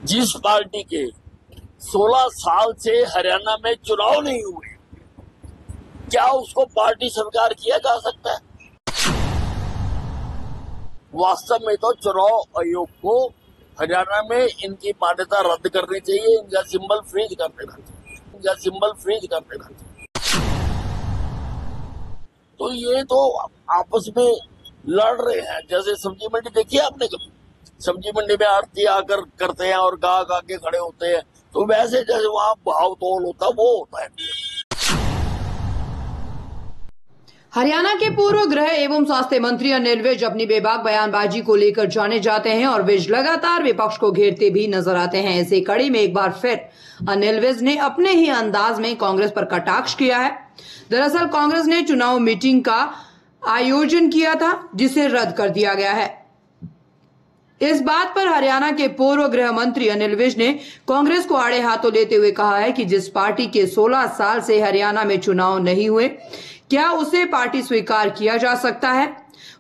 जिस पार्टी के 16 साल से हरियाणा में चुनाव नहीं हुए, क्या उसको पार्टी स्वीकार किया जा सकता है? वास्तव में तो चुनाव आयोग को हरियाणा में इनकी मान्यता रद्द करनी चाहिए, इनका सिंबल फ्रीज कर देना चाहिए, इनका सिंबल फ्रीज कर देना चाहिए। तो ये तो आपस में लड़ रहे हैं। जैसे सब्जी मंडी देखी आपने कभी? सब्जी मंडी में आड़ती आकर करते हैं और गा गा के खड़े होते हैं, तो वैसे जैसे वहां भाव तोल होता वो होता है। हरियाणा के पूर्व गृह एवं स्वास्थ्य मंत्री अनिल विज अपनी बेबाक बयानबाजी को लेकर जाने जाते हैं और विज लगातार विपक्ष को घेरते भी नजर आते हैं। इसी कड़ी में एक बार फिर अनिल विज ने अपने ही अंदाज में कांग्रेस पर कटाक्ष किया है। दरअसल कांग्रेस ने चुनाव मीटिंग का आयोजन किया था, जिसे रद्द कर दिया गया है। इस बात पर हरियाणा के पूर्व गृह मंत्री अनिल विज ने कांग्रेस को आड़े हाथों लेते हुए कहा है कि जिस पार्टी के 16 साल से हरियाणा में चुनाव नहीं हुए, क्या उसे पार्टी स्वीकार किया जा सकता है?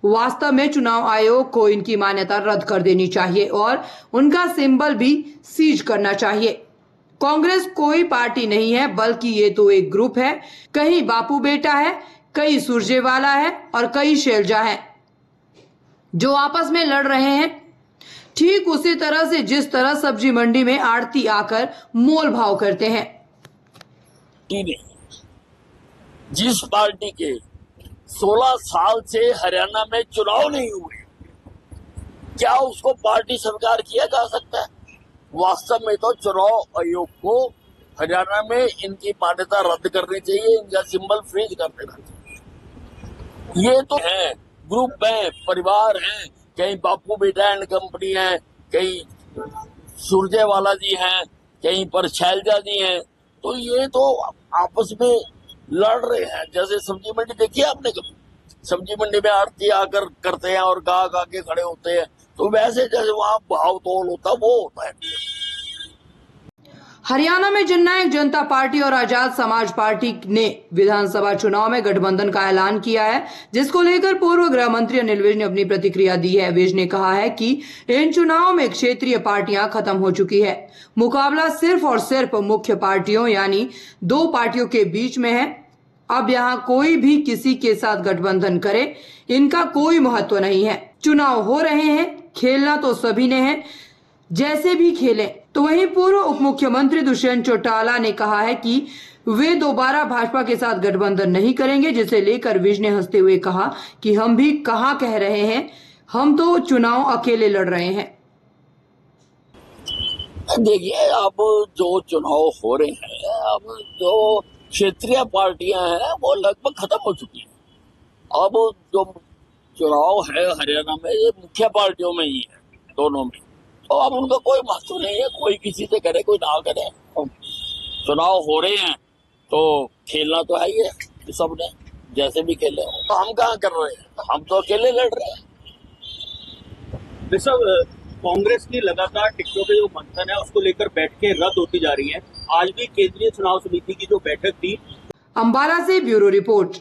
वास्तव में चुनाव आयोग को इनकी मान्यता रद्द कर देनी चाहिए और उनका सिंबल भी सीज करना चाहिए। कांग्रेस कोई पार्टी नहीं है, बल्कि ये तो एक ग्रुप है। कहीं बापू बेटा है, कहीं सुरजेवाला है और कई शैलजा है, जो आपस में लड़ रहे हैं। ठीक उसी तरह से जिस तरह सब्जी मंडी में आड़ती आकर मोल भाव करते हैं। जिस पार्टी के 16 साल से हरियाणा में चुनाव नहीं हुए, क्या उसको पार्टी स्वीकार किया जा सकता है? वास्तव में तो चुनाव आयोग को हरियाणा में इनकी मान्यता रद्द करनी चाहिए, इनका सिंबल फ्रीज कर देना चाहिए। ये तो है, ग्रुप है, परिवार है, कहीं बापू बेटा एंड कंपनी है, कहीं सुरजेवाला जी हैं, कहीं पर शैलजा जी हैं, तो ये तो आपस में लड़ रहे हैं। जैसे सब्जी मंडी देखी आपने कभी? सब्जी मंडी में आड़ती आकर करते हैं और गा गा के खड़े होते हैं, तो वैसे जैसे वहां भाव तोल होता वो होता है। हरियाणा में जननायक जनता पार्टी और आजाद समाज पार्टी ने विधानसभा चुनाव में गठबंधन का ऐलान किया है, जिसको लेकर पूर्व गृह मंत्री अनिल विज ने अपनी प्रतिक्रिया दी है। विज ने कहा है कि इन चुनावों में क्षेत्रीय पार्टियां खत्म हो चुकी है, मुकाबला सिर्फ और सिर्फ मुख्य पार्टियों यानी 2 पार्टियों के बीच में है। अब यहाँ कोई भी किसी के साथ गठबंधन करे, इनका कोई महत्व नहीं है। चुनाव हो रहे हैं, खेलना तो सभी ने है, जैसे भी खेलें। तो वहीं पूर्व उप मुख्यमंत्री दुष्यंत चौटाला ने कहा है कि वे दोबारा भाजपा के साथ गठबंधन नहीं करेंगे, जिसे लेकर विज ने हंसते हुए कहा कि हम भी कहाँ कह रहे हैं, हम तो चुनाव अकेले लड़ रहे हैं। देखिए, अब जो चुनाव हो रहे हैं, अब जो क्षेत्रीय पार्टियां हैं वो लगभग खत्म हो चुकी हैं। अब जो चुनाव है हरियाणा में, ये मुख्य पार्टियों में ही है, दोनों में। तो अब उनका कोई महत्व नहीं है, कोई किसी से करे कोई ना करे। चुनाव हो रहे हैं तो खेलना तो है ही है, सबने जैसे भी खेले हो। तो हम कहाँ कर रहे हैं, हम तो अकेले लड़ रहे हैं। कांग्रेस की लगातार टिकटों के जो मंथन है उसको लेकर बैठकें रद्द होती जा रही हैं। आज भी केंद्रीय चुनाव समिति की जो बैठक थी। अंबाला से ब्यूरो रिपोर्ट।